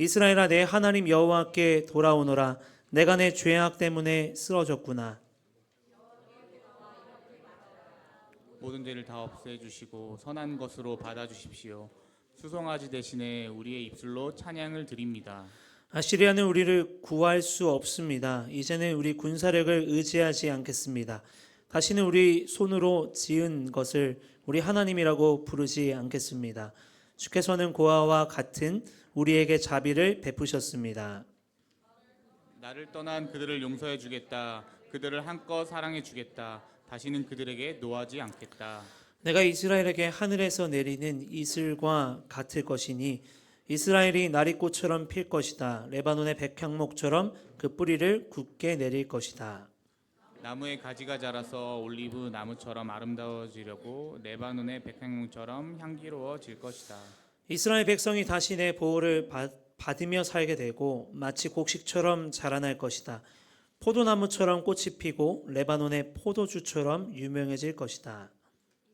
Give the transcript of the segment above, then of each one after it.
이스라엘아, 내 하나님 여호와께 돌아오너라. 내가 내 죄악 때문에 쓰러졌구나. 모든 죄를 다 없애주시고 선한 것으로 받아주십시오. 수송아지 대신에 우리의 입술로 찬양을 드립니다. 아시리아는 우리를 구할 수 없습니다. 이제는 우리 군사력을 의지하지 않겠습니다. 다시는 우리 손으로 지은 것을 우리 하나님이라고 부르지 않겠습니다. 주께서는 고아와 같은 우리에게 자비를 베푸셨습니다. 나를 떠난 그들을 용서해 주겠다. 그들을 한껏 사랑해 주겠다. 다시는 그들에게 노하지 않겠다. 내가 이스라엘에게 하늘에서 내리는 이슬과 같을 것이니 이스라엘이 나리꽃처럼 필 것이다. 레바논의 백향목처럼 그 뿌리를 굳게 내릴 것이다. 나무의 가지가 자라서 올리브 나무처럼 아름다워지려고 레바논의 백향목처럼 향기로워질 것이다. 이스라엘 백성이 다시 내 보호를 받으며 살게 되고 마치 곡식처럼 자라날 것이다. 포도나무처럼 꽃이 피고 레바논의 포도주처럼 유명해질 것이다.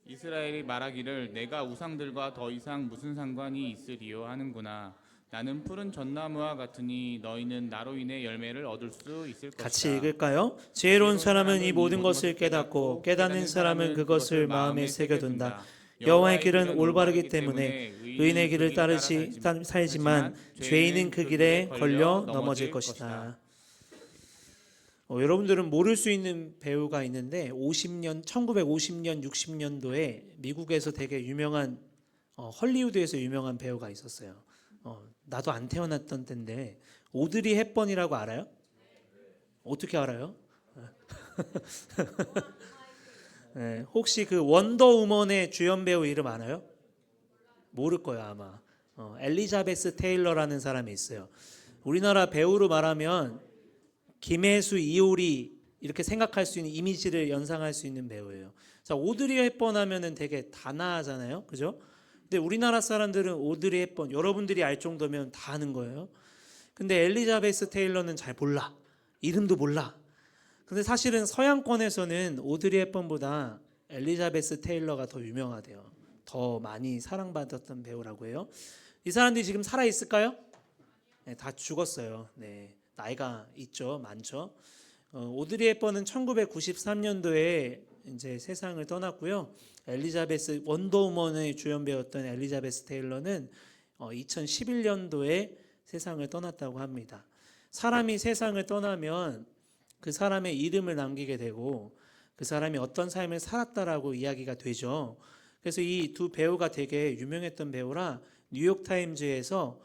이스라엘이 말하기를 내가 우상들과 더 이상 무슨 상관이 있으리요 하는구나. 나는 푸른 전나무와 같으니 너희는 나로 인해 열매를 얻을 수 있을 것이다. 같이 읽을까요? 지혜로운 사람은 이 모든 것을 깨닫고 깨닫는 사람은 그것을 마음에 새겨둔다. 여호와의 길은 올바르기 때문에 의인의 길을 따르지 살지만 죄인은 그 길에 걸려 넘어질 것이다. 여러분들은 모를 수 있는 배우가 있는데 1950년 60년도에 미국에서 되게 유명한 헐리우드에서 유명한 배우가 있었어요. 나도 안 태어났던 때인데 오드리 헵번이라고 알아요? 어떻게 알아요? 네, 혹시 그 원더우먼의 주연 배우 이름 알아요? 모를 거예요 아마. 엘리자베스 테일러라는 사람이 있어요. 우리나라 배우로 말하면 김혜수, 이효리 이렇게 생각할 수 있는 이미지를 연상할 수 있는 배우예요. 자, 오드리 헵번 하면은 되게 단아하잖아요, 그죠? 근데 우리나라 사람들은 오드리 헵번 여러분들이 알 정도면 다 아는 거예요. 근데 엘리자베스 테일러는 잘 몰라. 이름도 몰라. 근데 사실은 서양권에서는 오드리 헵번보다 엘리자베스 테일러가 더 유명하대요. 더 많이 사랑받았던 배우라고 해요. 이 사람들이 지금 살아 있을까요? 네, 다 죽었어요. 네, 나이가 있죠, 많죠. 오드리 헵번은 1993년도에 이제 세상을 떠났고요. 엘리자베스 원더우먼의 주연 배우였던 엘리자베스 테일러는 2011년도에 세상을 떠났다고 합니다. 사람이 세상을 떠나면 그 사람의 이름을 남기게 되고 그 사람이 어떤 삶을 살았다라고 이야기가 되죠. 그래서 이 두 배우가 되게 유명했던 배우라 뉴욕타임즈에서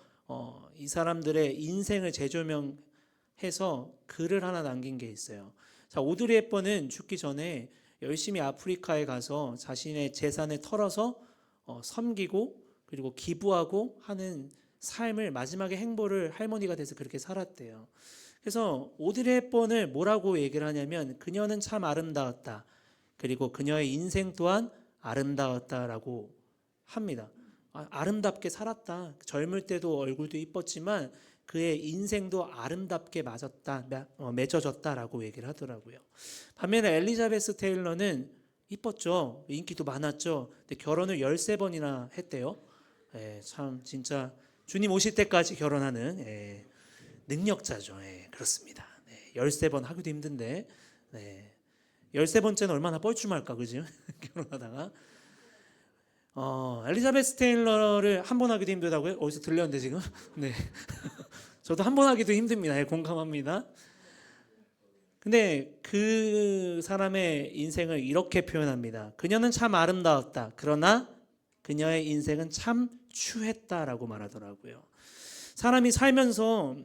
이 사람들의 인생을 재조명해서 글을 하나 남긴 게 있어요. 자, 오드리 헵번은 죽기 전에 열심히 아프리카에 가서 자신의 재산을 털어서 섬기고 그리고 기부하고 하는 삶을 마지막에 행보를 할머니가 돼서 그렇게 살았대요. 그래서 오드리 헵번을 뭐라고 얘기를 하냐면 그녀는 참 아름다웠다. 그리고 그녀의 인생 또한 아름다웠다라고 합니다. 아름답게 살았다. 젊을 때도 얼굴도 이뻤지만 그의 인생도 아름답게 맺어졌다라고 얘기를 하더라고요. 반면에 엘리자베스 테일러는 이뻤죠. 인기도 많았죠. 근데 결혼을 13번이나 했대요. 참 진짜 주님 오실 때까지 결혼하는 능력자죠. 그렇습니다. 13번 하기도 힘든데 13번째는 얼마나 뻘쭘할까, 그죠? 결혼하다가 엘리자베스 테일러를 한 번 하기도 힘들다고요? 어디서 들렸는데 지금? 네. 저도 한 번 하기도 힘듭니다. 공감합니다. 근데 그 사람의 인생을 이렇게 표현합니다. 그녀는 참 아름다웠다. 그러나 그녀의 인생은 참 추했다라고 말하더라고요. 사람이 살면서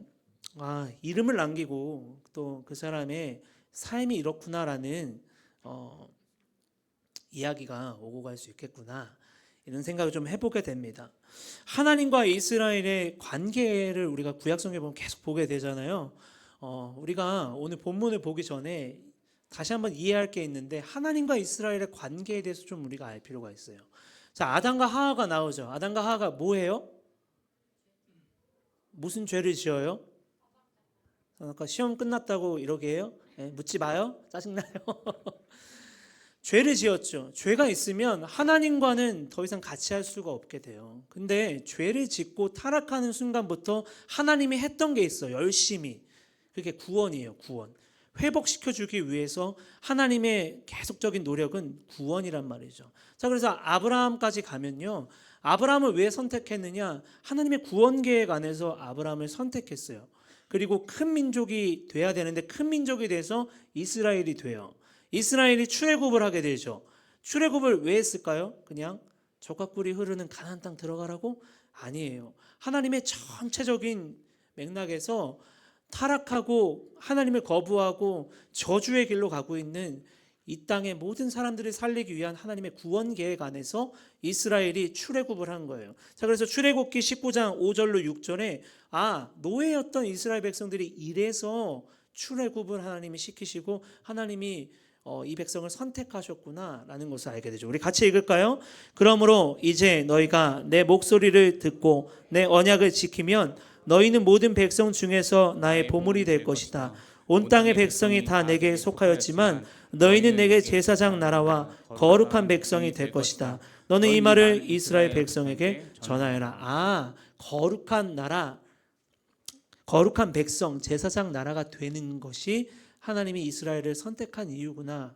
이름을 남기고 또 그 사람의 삶이 이렇구나라는 이야기가 오고 갈 수 있겠구나 이런 생각을 좀 해보게 됩니다. 하나님과 이스라엘의 관계를 우리가 구약성경에 보면 계속 보게 되잖아요. 우리가 오늘 본문을 보기 전에 다시 한번 이해할 게 있는데 하나님과 이스라엘의 관계에 대해서 좀 우리가 알 필요가 있어요. 자, 아담과 하와가 나오죠. 아담과 하와가 뭐 해요? 무슨 죄를 지어요? 아까 시험 끝났다고 이러게 해요? 묻지 마요? 짜증나요? 죄를 지었죠. 죄가 있으면 하나님과는 더 이상 같이 할 수가 없게 돼요. 근데 죄를 짓고 타락하는 순간부터 하나님이 했던 게 있어요. 열심히. 그게 구원이에요. 구원. 회복시켜주기 위해서 하나님의 계속적인 노력은 구원이란 말이죠. 자, 그래서 아브라함까지 가면요, 아브라함을 왜 선택했느냐? 하나님의 구원 계획 안에서 아브라함을 선택했어요. 그리고 큰 민족이 돼야 되는데 큰 민족이 돼서 이스라엘이 돼요. 이스라엘이 출애굽을 하게 되죠. 출애굽을 왜 했을까요? 그냥 젖과 꿀이 흐르는 가나안 땅 들어가라고? 아니에요. 하나님의 전체적인 맥락에서 타락하고 하나님을 거부하고 저주의 길로 가고 있는 이 땅의 모든 사람들을 살리기 위한 하나님의 구원 계획 안에서 이스라엘이 출애굽을 한 거예요. 자, 그래서 출애굽기 19장 5절로 6절에 노예였던 이스라엘 백성들이 이래서 출애굽을 하나님이 시키시고 하나님이 이 백성을 선택하셨구나라는 것을 알게 되죠. 우리 같이 읽을까요? 그러므로 이제 너희가 내 목소리를 듣고 내 언약을 지키면 너희는 모든 백성 중에서 나의 보물이 될 것이다. 온 땅의 백성이 다 내게 속하였지만 너희는 내게 제사장 나라와 거룩한 백성이 될 것이다. 너는 이 말을 이스라엘 백성에게 전하여라. 거룩한 나라, 거룩한 백성, 제사장 나라가 되는 것이 하나님이 이스라엘을 선택한 이유구나.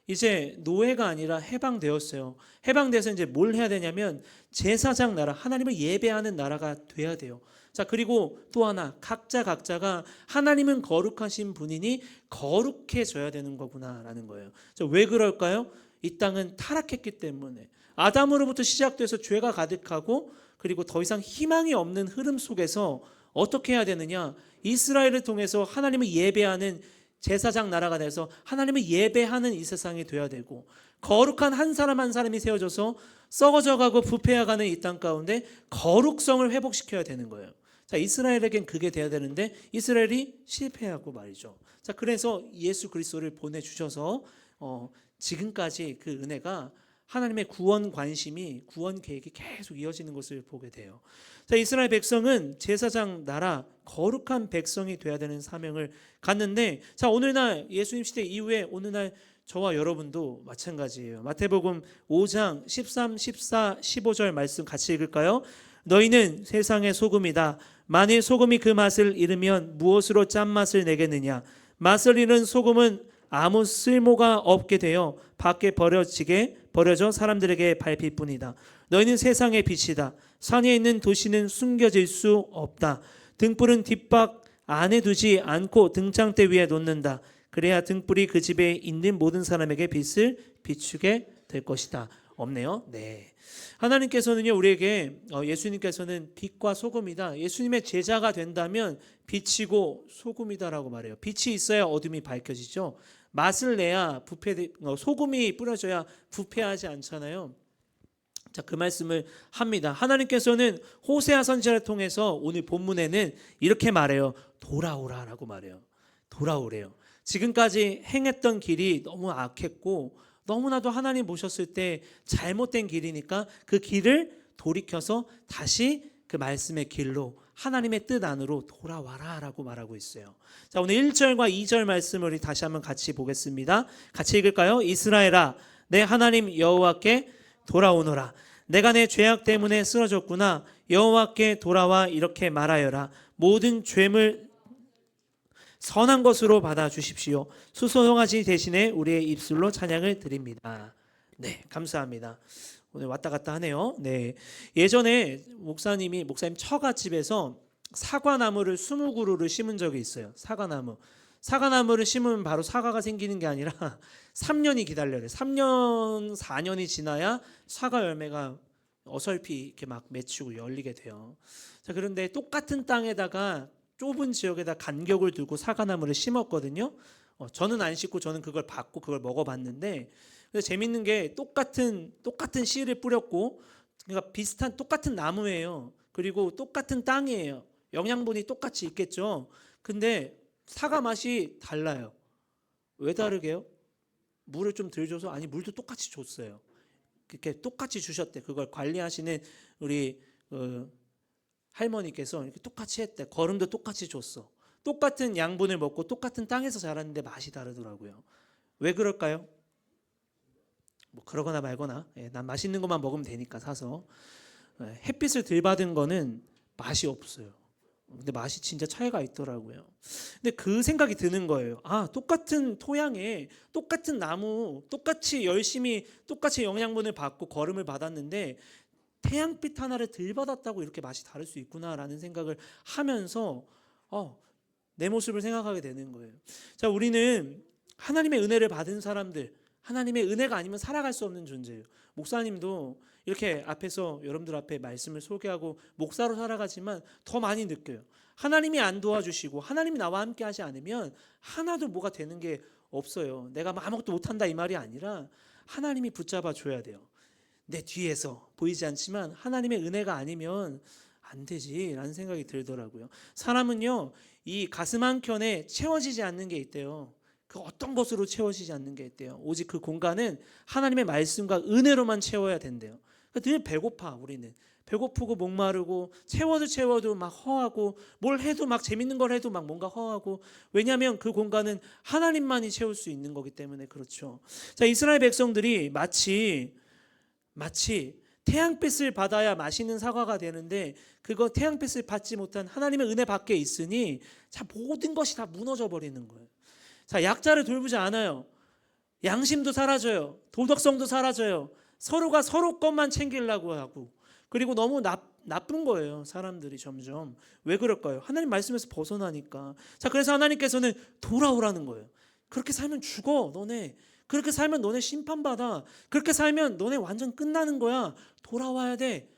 이제 노예가 아니라 해방되었어요. 해방돼서 이제 뭘 해야 되냐면 제사장 나라, 하나님을 예배하는 나라가 돼야 돼요. 자, 그리고 또 하나, 각자가 하나님은 거룩하신 분이니 거룩해져야 되는 거구나라는 거예요. 자, 왜 그럴까요? 이 땅은 타락했기 때문에 아담으로부터 시작돼서 죄가 가득하고 그리고 더 이상 희망이 없는 흐름 속에서 어떻게 해야 되느냐? 이스라엘을 통해서 하나님을 예배하는 제사장 나라가 돼서 하나님을 예배하는 이 세상이 돼야 되고 거룩한 한 사람 한 사람이 세워져서 썩어져가고 부패해가는 이 땅 가운데 거룩성을 회복시켜야 되는 거예요. 자, 이스라엘에겐 그게 돼야 되는데 이스라엘이 실패하고 말이죠. 자, 그래서 예수 그리스도를 보내주셔서 지금까지 그 은혜가 하나님의 구원 관심이 구원 계획이 계속 이어지는 것을 보게 돼요. 자, 이스라엘 백성은 제사장 나라 거룩한 백성이 돼야 되는 사명을 갖는데 자, 오늘날 예수님 시대 이후에 오늘날 저와 여러분도 마찬가지예요. 마태복음 5장 13, 14, 15절 말씀 같이 읽을까요? 너희는 세상의 소금이다. 만일 소금이 그 맛을 잃으면 무엇으로 짠맛을 내겠느냐? 맛을 잃은 소금은 아무 쓸모가 없게 되어 밖에 버려져 사람들에게 밟힐 뿐이다. 너희는 세상의 빛이다. 산에 있는 도시는 숨겨질 수 없다. 등불은 뒷박 안에 두지 않고 등장대 위에 놓는다. 그래야 등불이 그 집에 있는 모든 사람에게 빛을 비추게 될 것이다. 없네요. 네. 하나님께서는요, 우리에게 예수님께서는 빛과 소금이다. 예수님의 제자가 된다면 빛이고 소금이다라고 말해요. 빛이 있어야 어둠이 밝혀지죠. 맛을 내야 소금이 뿌려져야 부패하지 않잖아요. 자, 그 말씀을 합니다. 하나님께서는 호세아 선지자를 통해서 오늘 본문에는 이렇게 말해요. 돌아오라라고 말해요. 돌아오래요. 지금까지 행했던 길이 너무 악했고 너무나도 하나님 보셨을 때 잘못된 길이니까 그 길을 돌이켜서 다시 그 말씀의 길로 하나님의 뜻 안으로 돌아와라라고 말하고 있어요. 자, 오늘 1절과 2절 말씀을 우리 다시 한번 같이 보겠습니다. 같이 읽을까요? 이스라엘아, 내 하나님 여호와께 돌아오너라. 내가 내 죄악 때문에 쓰러졌구나. 여호와께 돌아와 이렇게 말하여라. 모든 죄물 선한 것으로 받아 주십시오. 수송아지 대신에 우리의 입술로 찬양을 드립니다. 네, 감사합니다. 오늘 왔다 갔다 하네요. 네, 예전에 목사님 처갓집에서 사과나무를 20그루를 심은 적이 있어요. 사과나무를 심으면 바로 사과가 생기는 게 아니라 3년이 기다려요. 3년, 4년이 지나야 사과 열매가 어설피 이렇게 막 맺히고 열리게 돼요. 자, 그런데 똑같은 땅에다가 좁은 지역에다 간격을 두고 사과나무를 심었거든요. 저는 안 심고 저는 그걸 받고 그걸 먹어봤는데, 그래서 재밌는 게 똑같은 씨를 뿌렸고, 그러니까 비슷한 똑같은 나무예요. 그리고 똑같은 땅이에요. 영양분이 똑같이 있겠죠. 근데 사과 맛이 달라요. 왜 다르게요? 물을 좀 덜 줘서? 아니, 물도 똑같이 줬어요. 그렇게 똑같이 주셨대. 그걸 관리하시는 우리 할머니께서 이렇게 똑같이 했대. 거름도 똑같이 줬어. 똑같은 양분을 먹고 똑같은 땅에서 자랐는데 맛이 다르더라고요. 왜 그럴까요? 뭐 그러거나 말거나, 난 맛있는 것만 먹으면 되니까 사서. 햇빛을 덜 받은 거는 맛이 없어요. 근데 맛이 진짜 차이가 있더라고요. 근데 그 생각이 드는 거예요. 아, 똑같은 토양에 똑같은 나무, 똑같이 열심히 똑같이 영양분을 받고 거름을 받았는데 태양빛 하나를 덜 받았다고 이렇게 맛이 다를 수 있구나라는 생각을 하면서 내 모습을 생각하게 되는 거예요. 자, 우리는 하나님의 은혜를 받은 사람들, 하나님의 은혜가 아니면 살아갈 수 없는 존재예요. 목사님도 이렇게 앞에서 여러분들 앞에 말씀을 소개하고 목사로 살아가지만 더 많이 느껴요. 하나님이 안 도와주시고 하나님이 나와 함께 하지 않으면 하나도 뭐가 되는 게 없어요. 내가 아무것도 못한다 이 말이 아니라 하나님이 붙잡아 줘야 돼요. 내 뒤에서 보이지 않지만 하나님의 은혜가 아니면 안 되지라는 생각이 들더라고요. 사람은요, 이 가슴 한켠에 채워지지 않는 게 있대요. 그 어떤 것으로 채워지지 않는 게 있대요. 오직 그 공간은 하나님의 말씀과 은혜로만 채워야 된대요. 늘 배고파. 우리는 배고프고 목마르고 채워도 막 허하고 뭘 해도 막 재밌는 걸 해도 막 뭔가 허하고, 왜냐하면 그 공간은 하나님만이 채울 수 있는 거기 때문에 그렇죠. 자, 이스라엘 백성들이 마치 태양빛을 받아야 맛있는 사과가 되는데 그거 태양빛을 받지 못한 하나님의 은혜 밖에 있으니 자, 모든 것이 다 무너져 버리는 거예요. 자, 약자를 돌보지 않아요. 양심도 사라져요. 도덕성도 사라져요. 서로가 서로 것만 챙기려고 하고, 그리고 너무 나쁜 거예요. 사람들이 점점. 왜 그럴까요? 하나님 말씀에서 벗어나니까. 자, 그래서 하나님께서는 돌아오라는 거예요. 그렇게 살면 죽어, 너네. 그렇게 살면 너네 심판받아. 그렇게 살면 너네 완전 끝나는 거야. 돌아와야 돼.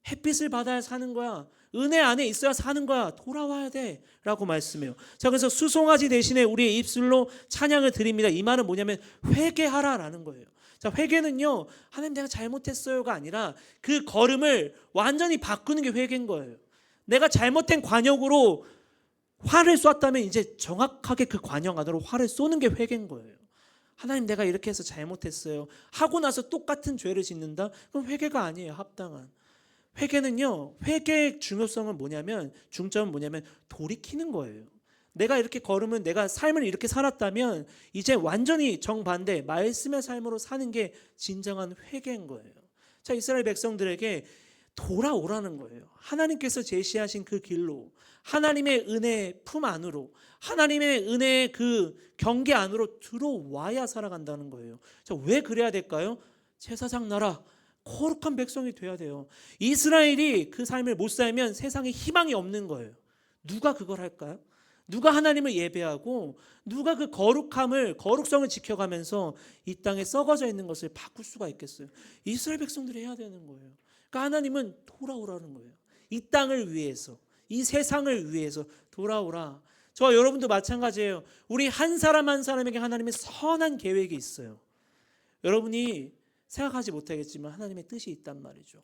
햇빛을 받아야 사는 거야. 은혜 안에 있어야 사는 거야. 돌아와야 돼 라고 말씀해요. 자, 그래서 수송아지 대신에 우리의 입술로 찬양을 드립니다. 이 말은 뭐냐면 회개하라라는 거예요. 자, 회개는요, 하나님 내가 잘못했어요가 아니라 그 걸음을 완전히 바꾸는 게 회개인 거예요. 내가 잘못된 관역으로 화를 쐈다면 이제 정확하게 그 관역 안으로 화를 쏘는 게 회개인 거예요. 하나님 내가 이렇게 해서 잘못했어요 하고 나서 똑같은 죄를 짓는다? 그럼 회개가 아니에요. 합당한. 회개는요, 회개의 중요성은 뭐냐면, 중점은 뭐냐면 돌이키는 거예요. 내가 이렇게 걸으면, 내가 삶을 이렇게 살았다면 이제 완전히 정반대 말씀의 삶으로 사는 게 진정한 회개인 거예요. 자, 이스라엘 백성들에게 돌아오라는 거예요. 하나님께서 제시하신 그 길로, 하나님의 은혜 품 안으로, 하나님의 은혜의 그 경계 안으로 들어와야 살아간다는 거예요. 자, 왜 그래야 될까요? 제사장 나라, 거룩한 백성이 돼야 돼요. 이스라엘이 그 삶을 못 살면 세상에 희망이 없는 거예요. 누가 그걸 할까요? 누가 하나님을 예배하고 누가 그 거룩성을 지켜가면서 이 땅에 썩어져 있는 것을 바꿀 수가 있겠어요? 이스라엘 백성들이 해야 되는 거예요. 그러니까 하나님은 돌아오라는 거예요. 이 땅을 위해서, 이 세상을 위해서 돌아오라. 저와 여러분도 마찬가지예요. 우리 한 사람 한 사람에게 하나님의 선한 계획이 있어요. 여러분이 생각하지 못하겠지만 하나님의 뜻이 있단 말이죠.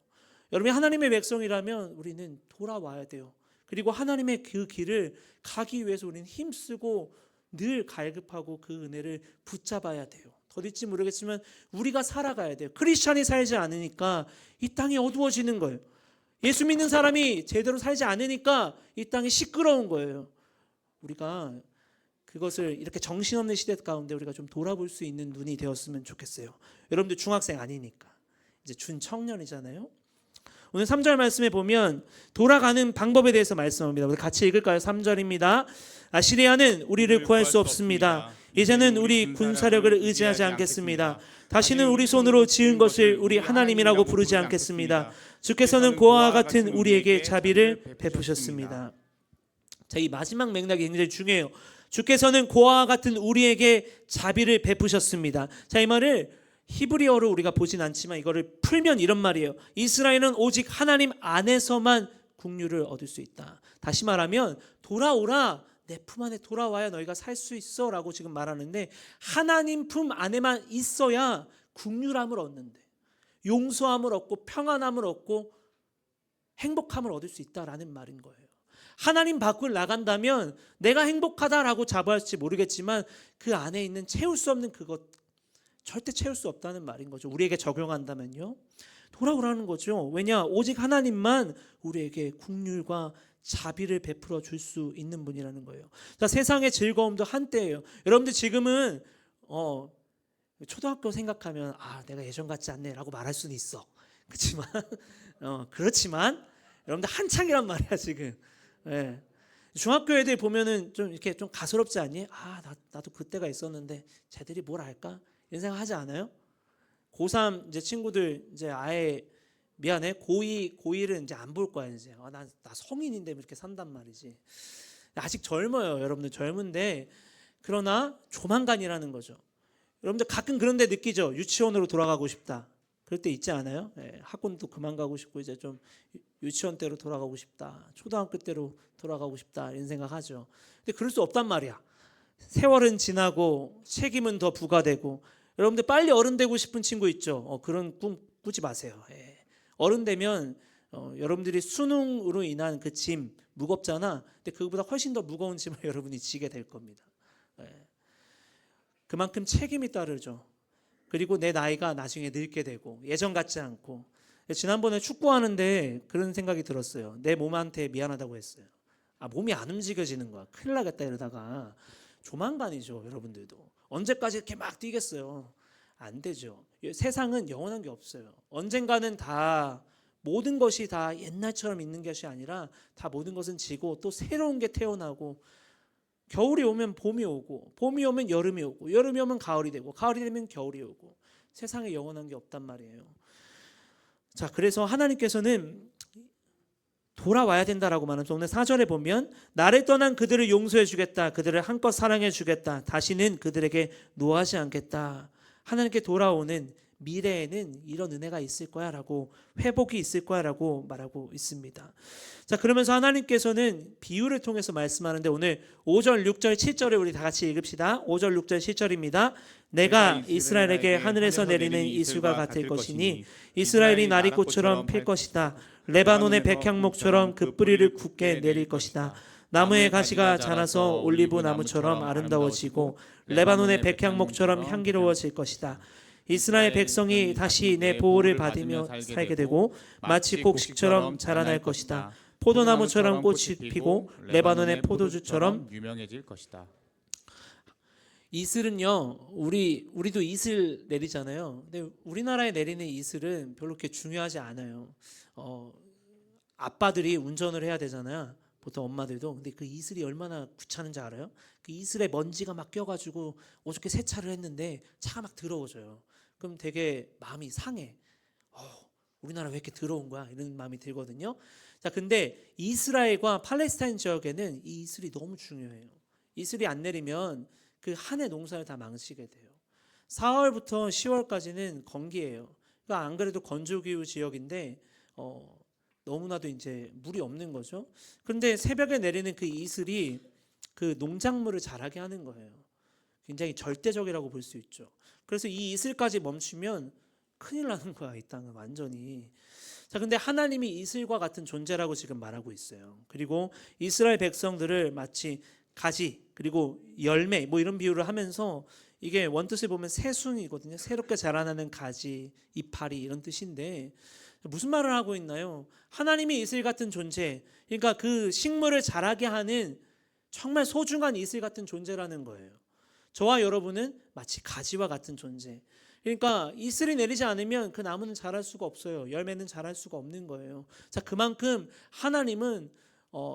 여러분이 하나님의 백성이라면 우리는 돌아와야 돼요. 그리고 하나님의 그 길을 가기 위해서 우리는 힘쓰고 늘 갈급하고 그 은혜를 붙잡아야 돼요. 더딜지 모르겠지만 우리가 살아가야 돼요. 크리스찬이 살지 않으니까 이 땅이 어두워지는 거예요. 예수 믿는 사람이 제대로 살지 않으니까 이 땅이 시끄러운 거예요. 우리가 그것을 이렇게 정신없는 시대 가운데 우리가 좀 돌아볼 수 있는 눈이 되었으면 좋겠어요. 여러분들 중학생 아니니까 이제 준청년이잖아요. 오늘 3절 말씀에 보면 돌아가는 방법에 대해서 말씀합니다. 우리 같이 읽을까요? 3절입니다. 아시리아는 우리를 구할 수 없습니다. 이제는 우리 군사력을 의지하지 않겠습니다. 다시는 우리 손으로 지은 것을 우리 하나님이라고 부르지 않겠습니다. 주께서는 고아와 같은 우리에게 자비를 베푸셨습니다. 자, 이 마지막 맥락이 굉장히 중요해요. 주께서는 고아와 같은 우리에게 자비를 베푸셨습니다. 자, 이 말을 히브리어로 우리가 보진 않지만 이거를 풀면 이런 말이에요. 이스라엘은 오직 하나님 안에서만 긍휼을 얻을 수 있다. 다시 말하면 돌아오라, 내 품 안에 돌아와야 너희가 살 수 있어 라고 지금 말하는데, 하나님 품 안에만 있어야 긍휼함을 얻는데, 용서함을 얻고 평안함을 얻고 행복함을 얻을 수 있다라는 말인 거예요. 하나님 밖을 나간다면 내가 행복하다라고 자부할지 모르겠지만 그 안에 있는 채울 수 없는 그것, 절대 채울 수 없다는 말인 거죠. 우리에게 적용한다면요, 돌아오라는 거죠. 왜냐? 오직 하나님만 우리에게 긍휼과 자비를 베풀어 줄 수 있는 분이라는 거예요. 자, 세상의 즐거움도 한때예요. 여러분들 지금은 초등학교 생각하면 내가 예전 같지 않네라고 말할 수는 있어. 그렇지만 여러분들 한창이란 말이야 지금. 예. 중학교 애들 보면은 좀 이렇게 좀 가소롭지 않니? 나도 그때가 있었는데 쟤들이 뭘 알까? 이런 생각 하지 않아요? 고3 이제 친구들 이제 아예 미안해 고2를 이제 안 볼 거야 이제. 나 성인인데 이렇게 산단 말이지. 아직 젊어요, 여러분들 젊은데 그러나 조만간이라는 거죠. 여러분들 가끔 그런 데 느끼죠. 유치원으로 돌아가고 싶다. 그럴 때 있지 않아요? 학원도 그만 가고 싶고 이제 좀 유치원 때로 돌아가고 싶다. 초등학교 때로 돌아가고 싶다. 이런 생각하죠. 근데 그럴 수 없단 말이야. 세월은 지나고 책임은 더 부과되고 여러분들 빨리 어른 되고 싶은 친구 있죠. 그런 꿈 꾸지 마세요. 어른 되면 여러분들이 수능으로 인한 그 짐 무겁잖아. 근데 그거보다 훨씬 더 무거운 짐을 여러분이 지게 될 겁니다. 그만큼 책임이 따르죠. 그리고 내 나이가 나중에 늙게 되고 예전 같지 않고. 지난번에 축구하는데 그런 생각이 들었어요. 내 몸한테 미안하다고 했어요. 몸이 안 움직여지는 거야. 큰일 나겠다 이러다가 조만간이죠. 여러분들도 언제까지 이렇게 막 뛰겠어요. 안 되죠. 세상은 영원한 게 없어요. 언젠가는 다 모든 것이 다 옛날처럼 있는 것이 아니라 다 모든 것은 지고 또 새로운 게 태어나고 겨울이 오면 봄이 오고 봄이 오면 여름이 오고 여름이 오면 가을이 되고 가을이 되면 겨울이 오고 세상에 영원한 게 없단 말이에요. 자, 그래서 하나님께서는 돌아와야 된다라고 말하면서 오늘 4절에 보면 나를 떠난 그들을 용서해 주겠다. 그들을 한껏 사랑해 주겠다. 다시는 그들에게 노하지 않겠다. 하나님께 돌아오는 미래에는 이런 은혜가 있을 거야 라고 회복이 있을 거야 라고 말하고 있습니다. 자, 그러면서 하나님께서는 비유를 통해서 말씀하는데 오늘 5절, 6절, 7절을 우리 다 같이 읽읍시다. 5절, 6절, 7절입니다. 내가 이스라엘에게 하늘에서 내리는 이슬과 같을 것이니 이스라엘이 나리꽃처럼 필 것이다. 레바논의 백향목처럼 그 뿌리를 굳게 내릴 것이다. 나무의 가시가 자라서 올리브 나무처럼 아름다워지고 레바논의 백향목처럼 향기로워질 것이다. 이스라엘 백성이 다시 내 보호를 받으며 살게 되고 마치 곡식처럼 자라날 것이다. 포도나무처럼 꽃이 피고 레바논의 포도주처럼 유명해질 것이다. 이슬은요, 우리도 이슬 내리잖아요. 근데 우리나라에 내리는 이슬은 별로 그렇게 중요하지 않아요. 아빠들이 운전을 해야 되잖아요. 보통 엄마들도. 근데 그 이슬이 얼마나 귀찮은지 알아요? 그 이슬에 먼지가 막 껴가지고 어저께 세차를 했는데 차가 막 더러워져요. 그럼 되게 마음이 상해. 우리나라 왜 이렇게 더러운 거야? 이런 마음이 들거든요. 자, 근데 이스라엘과 팔레스타인 지역에는 이 이슬이 너무 중요해요. 이슬이 안 내리면 그 한 해 농사를 다 망치게 돼요. 4월부터 10월까지는 건기예요. 그러니까 안 그래도 건조기후 지역인데 너무나도 이제 물이 없는 거죠. 그런데 새벽에 내리는 그 이슬이 그 농작물을 자라게 하는 거예요. 굉장히 절대적이라고 볼 수 있죠. 그래서 이 이슬까지 멈추면 큰일 나는 거야, 이 땅은 완전히. 자, 근데 하나님이 이슬과 같은 존재라고 지금 말하고 있어요. 그리고 이스라엘 백성들을 마치 가지 그리고 열매 뭐 이런 비유를 하면서 이게 원뜻을 보면 새순이거든요. 새롭게 자라나는 가지, 이파리 이런 뜻인데 무슨 말을 하고 있나요? 하나님이 이슬 같은 존재, 그러니까 그 식물을 자라게 하는 정말 소중한 이슬 같은 존재라는 거예요. 저와 여러분은 마치 가지와 같은 존재. 그러니까 이슬이 내리지 않으면 그 나무는 자랄 수가 없어요. 열매는 자랄 수가 없는 거예요. 자, 그만큼 하나님은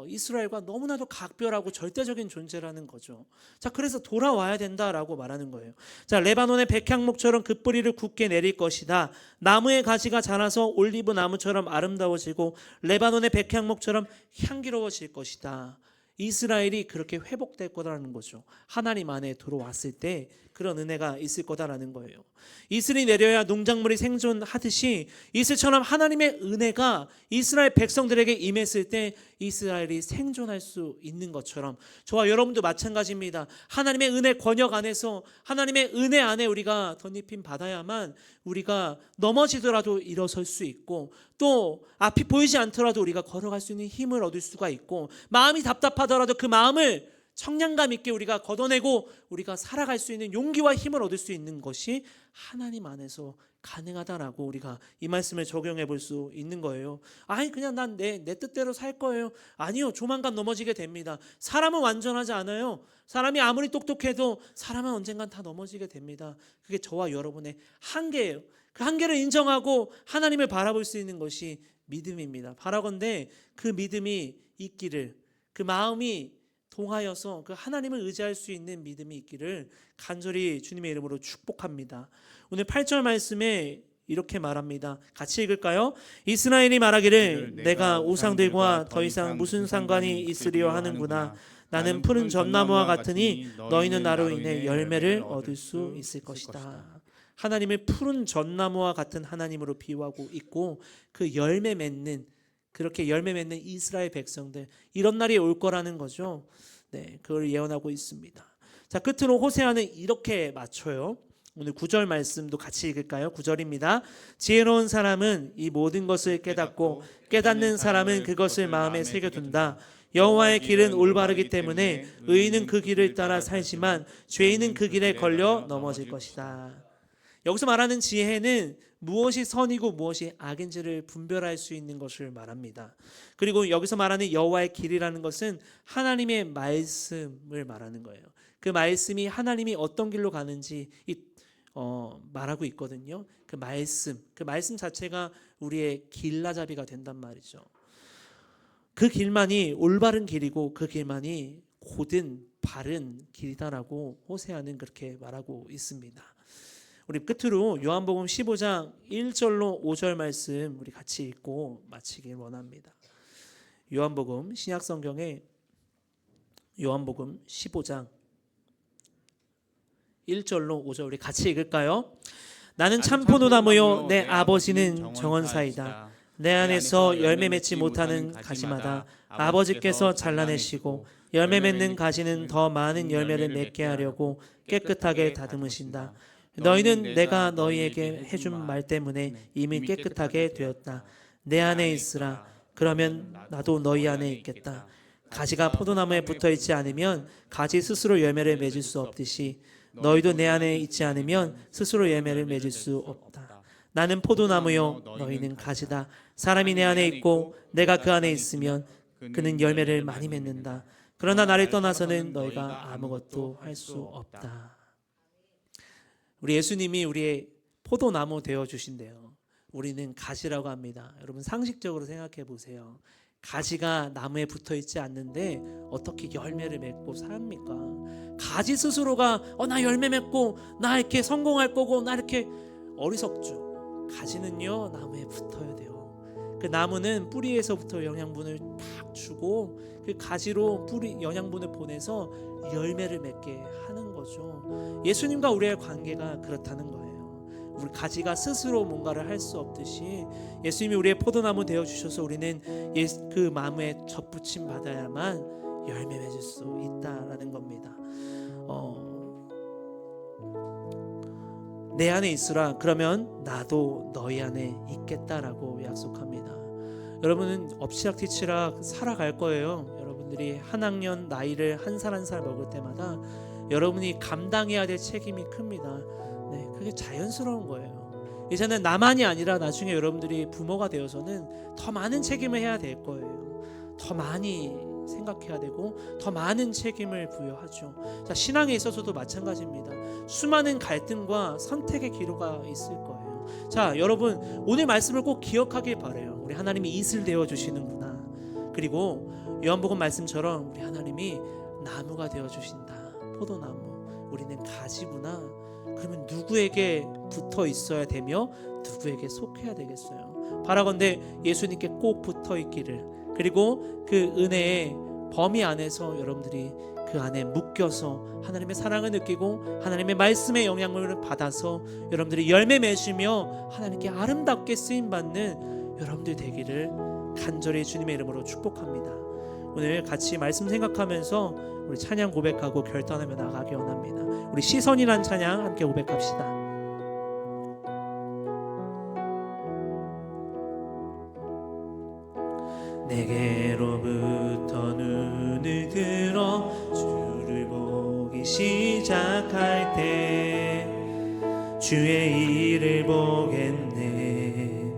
이스라엘과 너무나도 각별하고 절대적인 존재라는 거죠. 자, 그래서 돌아와야 된다라고 말하는 거예요. 자, 레바논의 백향목처럼 그 뿌리를 굳게 내릴 것이다. 나무의 가지가 자라서 올리브 나무처럼 아름다워지고 레바논의 백향목처럼 향기로워질 것이다. 이스라엘이 그렇게 회복될 거라는 거죠. 하나님 안에 들어왔을 때 그런 은혜가 있을 거다라는 거예요. 이슬이 내려야 농작물이 생존하듯이 이슬처럼 하나님의 은혜가 이스라엘 백성들에게 임했을 때 이스라엘이 생존할 수 있는 것처럼 저와 여러분도 마찬가지입니다. 하나님의 은혜 권역 안에서 하나님의 은혜 안에 우리가 덧입힘 받아야만 우리가 넘어지더라도 일어설 수 있고 또 앞이 보이지 않더라도 우리가 걸어갈 수 있는 힘을 얻을 수가 있고 마음이 답답하더라도 그 마음을 청량감 있게 우리가 걷어내고 우리가 살아갈 수 있는 용기와 힘을 얻을 수 있는 것이 하나님 안에서 가능하다라고 우리가 이 말씀을 적용해 볼 수 있는 거예요. 아니 그냥 난 내 뜻대로 살 거예요. 아니요, 조만간 넘어지게 됩니다. 사람은 완전하지 않아요. 사람이 아무리 똑똑해도 사람은 언젠간 다 넘어지게 됩니다. 그게 저와 여러분의 한계예요. 그 한계를 인정하고 하나님을 바라볼 수 있는 것이 믿음입니다. 바라건대 그 믿음이 있기를, 그 마음이 동하여서 그 하나님을 의지할 수 있는 믿음이 있기를 간절히 주님의 이름으로 축복합니다. 오늘 8절 말씀에 이렇게 말합니다. 같이 읽을까요? 이스라엘이 말하기를 내가 우상들과 더 이상 무슨 상관이 있으리요 하는구나. 나는 푸른 전나무와 같으니 너희는 나로 인해 열매를 얻을 수 있을 것이다. 하나님을 푸른 전나무와 같은 하나님으로 비유하고 있고 그 열매 맺는, 그렇게 열매 맺는 이스라엘 백성들, 이런 날이 올 거라는 거죠. 네, 그걸 예언하고 있습니다. 자, 끝으로 호세아는 이렇게 맞춰요. 오늘 9절 말씀도 같이 읽을까요? 9절입니다. 지혜로운 사람은 이 모든 것을 깨닫고 깨닫는 사람은 그것을 마음에 새겨둔다. 여호와의 길은 올바르기 때문에 의인은 그 길을 따라 살지만 죄인은 그 길에 걸려 넘어질 것이다. 여기서 말하는 지혜는 무엇이 선이고 무엇이 악인지를 분별할 수 있는 것을 말합니다. 그리고 여기서 말하는 여호와의 길이라는 것은 하나님의 말씀을 말하는 거예요. 그 말씀이 하나님이 어떤 길로 가는지 말하고 있거든요. 그 말씀 자체가 우리의 길라잡이가 된단 말이죠. 그 길만이 올바른 길이고 그 길만이 곧은 바른 길이다라고 호세아는 그렇게 말하고 있습니다. 우리 끝으로 요한복음 15장 1절로 5절 말씀 우리 같이 읽고 마치길 원합니다. 요한복음 신약성경에 요한복음 15장 1절로 5절 우리 같이 읽을까요? 나는 참 포도나무요 내 아버지는 정원사이다. 내 안에서 열매 맺지 못하는 가지마다 아버지께서 잘라내시고 열매 맺는 가지는 더 많은 열매를 맺게 하려고 깨끗하게 다듬으신다. 너희는 내가 너희에게 해준 말 때문에 이미 깨끗하게 되었다. 내 안에 있으라. 그러면 나도 너희 안에 있겠다. 가지가 포도나무에 붙어 있지 않으면 가지 스스로 열매를 맺을 수 없듯이 너희도 내 안에 있지 않으면 스스로 열매를 맺을 수 없다. 나는 포도나무요 너희는 가지다. 사람이 내 안에 있고 내가 그 안에 있으면 그는 열매를 많이 맺는다. 그러나 나를 떠나서는 너희가 아무것도 할 수 없다. 우리 예수님이 우리의 포도나무 되어 주신대요. 우리는 가지라고 합니다. 여러분 상식적으로 생각해 보세요. 가지가 나무에 붙어 있지 않는데 어떻게 열매를 맺고 삽니까? 가지 스스로가 나 열매 맺고 나 이렇게 성공할 거고 나 이렇게 어리석죠. 가지는요 나무에 붙어야 돼요. 그 나무는 뿌리에서부터 영양분을 딱 주고 그 가지로 뿌리 영양분을 보내서 열매를 맺게 하는 거죠. 예수님과 우리의 관계가 그렇다는 거예요. 우리 가지가 스스로 뭔가를 할 수 없듯이 예수님이 우리의 포도나무 되어 주셔서 우리는 그 나무에 접붙임 받아야만 열매 맺을 수 있다라는 겁니다. 내 안에 있으라. 그러면 나도 너희 안에 있겠다라고 약속합니다. 여러분은 엎치락뒤치락 살아갈 거예요. 여러분들이 한 학년 나이를 한 살 한 살 먹을 때마다 여러분이 감당해야 될 책임이 큽니다. 네, 그게 자연스러운 거예요. 이제는 나만이 아니라 나중에 여러분들이 부모가 되어서는 더 많은 책임을 해야 될 거예요. 더 많이 생각해야 되고 더 많은 책임을 부여하죠. 자, 신앙에 있어서도 마찬가지입니다. 수많은 갈등과 선택의 기로가 있을 거예요. 자, 여러분 오늘 말씀을 꼭 기억하길 바라요. 우리 하나님이 이슬 되어 주시는구나. 그리고 요한복음 말씀처럼 우리 하나님이 나무가 되어 주신다. 포도나무. 우리는 가지구나. 그러면 누구에게 붙어 있어야 되며 누구에게 속해야 되겠어요? 바라건대 예수님께 꼭 붙어 있기를, 그리고 그 은혜의 범위 안에서 여러분들이 그 안에 묶여서 하나님의 사랑을 느끼고 하나님의 말씀의 영향을 받아서 여러분들이 열매 맺으며 하나님께 아름답게 쓰임받는 여러분들 되기를 간절히 주님의 이름으로 축복합니다. 오늘 같이 말씀 생각하면서 우리 찬양 고백하고 결단하며 나가기 원합니다. 우리 시선이란 찬양 함께 고백합시다. 내게로부터 눈을 들어 주 주의 일을 보겠네.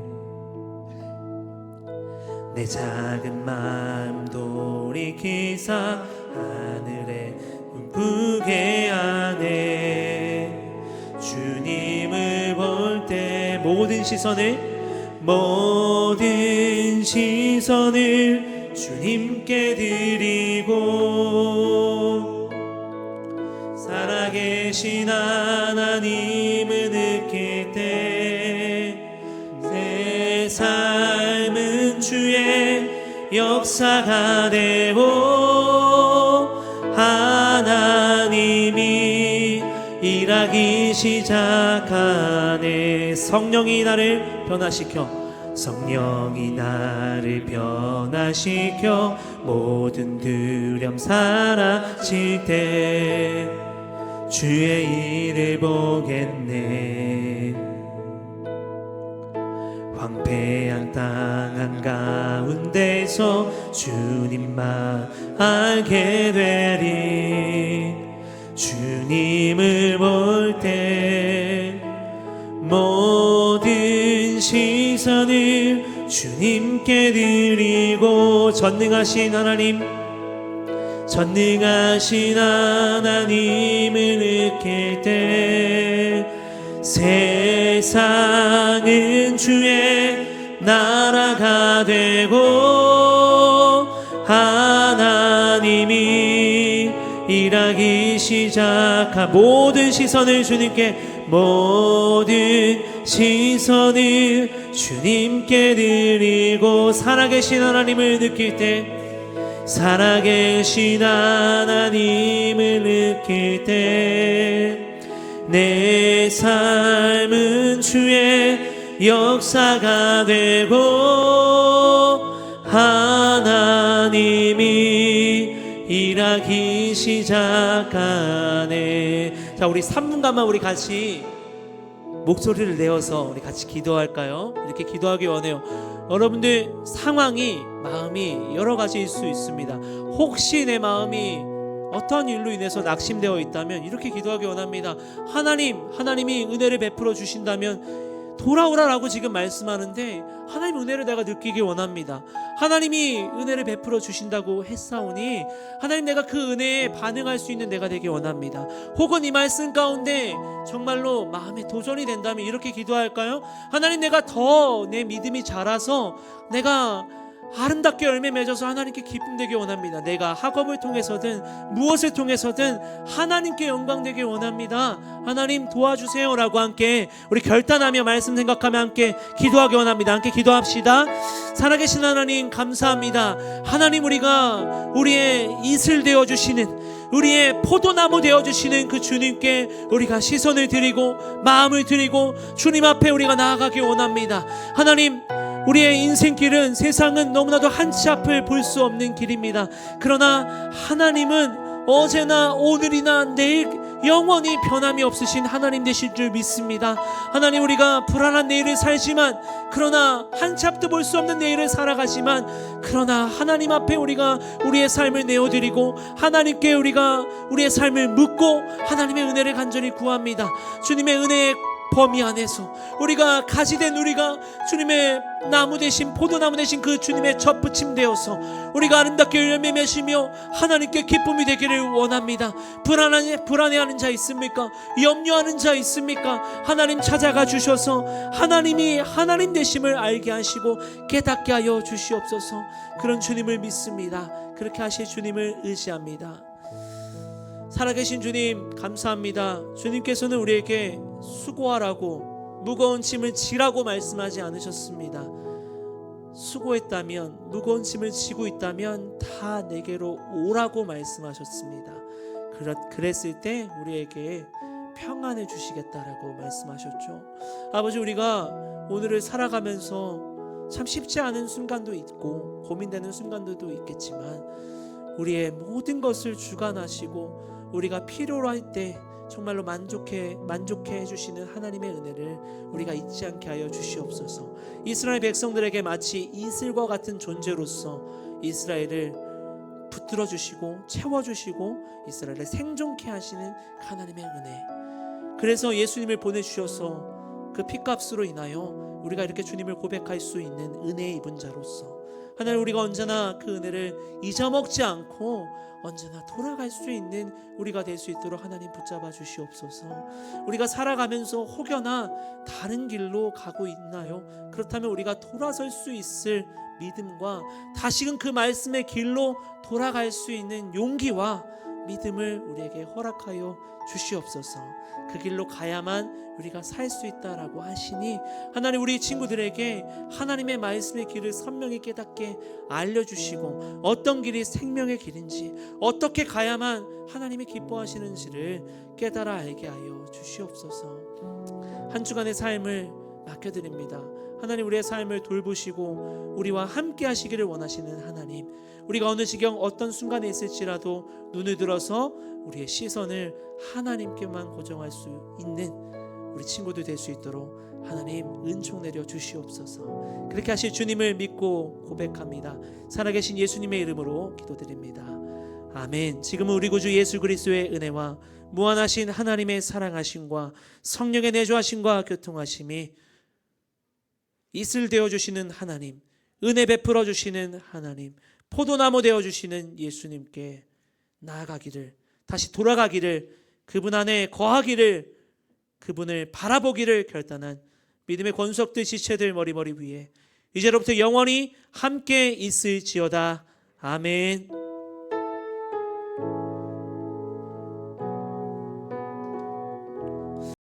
내 작은 마음 돌이키사 하늘에 꿈꾸게 하네. 주님을 볼 때 모든 시선을 주님께 드리고 살아계신 하나님을 느낄 때 내 삶은 주의 역사가 되고 하나님이 일하기 시작하네. 성령이 나를 변화시켜 모든 두려움 사라질 때 주의 일을 보겠네. 황폐한 땅 한가운데서 주님만 알게 되리. 주님을 볼 때 모든 시선을 주님께 드리고 전능하신 하나님을 느낄 때 세상은 주의 나라가 되고 하나님이 일하기 시작한 모든 시선을 주님께 드리고 살아계신 하나님을 느낄 때 내 삶은 주의 역사가 되고 하나님이 일하기 시작하네. 자, 우리 3분간만 우리 같이 목소리를 내어서 우리 같이 기도할까요? 이렇게 기도하기 원해요. 여러분들 상황이 마음이 여러 가지일 수 있습니다. 혹시 내 마음이 어떤 일로 인해서 낙심되어 있다면 이렇게 기도하기 원합니다. 하나님이 은혜를 베풀어 주신다면 돌아오라라고 지금 말씀하는데 하나님 은혜를 내가 느끼기 원합니다. 하나님이 은혜를 베풀어 주신다고 했사오니 하나님 내가 그 은혜에 반응할 수 있는 내가 되기 원합니다. 혹은 이 말씀 가운데 정말로 마음에 도전이 된다면 이렇게 기도할까요? 하나님 내가 더 내 믿음이 자라서 내가 아름답게 열매 맺어서 하나님께 기쁨 되기 원합니다. 내가 학업을 통해서든 무엇을 통해서든 하나님께 영광 되기 원합니다. 하나님 도와주세요 라고 함께 우리 결단하며 말씀 생각하며 함께 기도하기 원합니다. 함께 기도합시다. 살아계신 하나님 감사합니다. 하나님 우리의 이슬 되어주시는 우리의 포도나무 되어주시는 그 주님께 우리가 시선을 드리고 마음을 드리고 주님 앞에 우리가 나아가기 원합니다. 하나님 우리의 인생길은 세상은 너무나도 한치 앞을 볼 수 없는 길입니다. 그러나 하나님은 어제나 오늘이나 내일 영원히 변함이 없으신 하나님 되실 줄 믿습니다. 하나님 우리가 불안한 내일을 살지만 그러나 한치 앞도 볼 수 없는 내일을 살아가지만 그러나 하나님 앞에 우리가 우리의 삶을 내어드리고 하나님께 우리가 우리의 삶을 묻고 하나님의 은혜를 간절히 구합니다. 주님의 은혜의 범위 안에서 우리가 가지된 우리가 주님의 나무 대신 포도나무 대신 그 주님의 젖붙임 되어서 우리가 아름답게 열매 맺으며 하나님께 기쁨이 되기를 원합니다. 불안해하는 자 있습니까? 염려하는 자 있습니까? 하나님 찾아가 주셔서 하나님이 하나님 되심을 알게 하시고 깨닫게 하여 주시옵소서. 그런 주님을 믿습니다. 그렇게 하실 주님을 의지합니다. 살아계신 주님 감사합니다. 주님께서는 우리에게 수고하라고 무거운 짐을 지라고 말씀하지 않으셨습니다. 수고했다면 무거운 짐을 지고 있다면 다 내게로 오라고 말씀하셨습니다. 그랬을 때 우리에게 평안을 주시겠다라고 말씀하셨죠. 아버지 우리가 오늘을 살아가면서 참 쉽지 않은 순간도 있고 고민되는 순간들도 있겠지만 우리의 모든 것을 주관하시고 우리가 필요로 할 때 정말로 만족해 해주시는 하나님의 은혜를 우리가 잊지 않게 하여 주시옵소서. 이스라엘 백성들에게 마치 이슬과 같은 존재로서 이스라엘을 붙들어 주시고 채워주시고 이스라엘을 생존케 하시는 하나님의 은혜, 그래서 예수님을 보내주셔서 그 피값으로 인하여 우리가 이렇게 주님을 고백할 수 있는 은혜의 입은 자로서 하나님, 우리가 언제나 그 은혜를 잊어먹지 않고 언제나 돌아갈 수 있는 우리가 될 수 있도록 하나님 붙잡아 주시옵소서. 우리가 살아가면서 혹여나 다른 길로 가고 있나요? 그렇다면 우리가 돌아설 수 있을 믿음과 다시금 그 말씀의 길로 돌아갈 수 있는 용기와 믿음을 우리에게 허락하여 주시옵소서. 그 길로 가야만 우리가 살 수 있다라고 하시니 하나님, 우리 친구들에게 하나님의 말씀의 길을 선명히 깨닫게 알려주시고 어떤 길이 생명의 길인지, 어떻게 가야만 하나님이 기뻐하시는지를 깨달아 알게 하여 주시옵소서. 한 주간의 삶을 맡겨드립니다. 하나님, 우리의 삶을 돌보시고 우리와 함께 하시기를 원하시는 하나님, 우리가 어느 지경 어떤 순간에 있을지라도 눈을 들어서 우리의 시선을 하나님께만 고정할 수 있는 우리 친구들 될 수 있도록 하나님 은총 내려 주시옵소서. 그렇게 하실 주님을 믿고 고백합니다. 살아계신 예수님의 이름으로 기도드립니다. 아멘. 지금은 우리 구주 예수 그리스도의 은혜와 무한하신 하나님의 사랑하심과 성령의 내주하심과 교통하심이 이슬 되어주시는 하나님, 은혜 베풀어 주시는 하나님, 포도나무 되어주시는 예수님께 나아가기를, 다시 돌아가기를, 그분 안에 거하기를, 그분을 바라보기를 결단한 믿음의 권속들 지체들 머리 위에 이제로부터 영원히 함께 있을지어다. 아멘.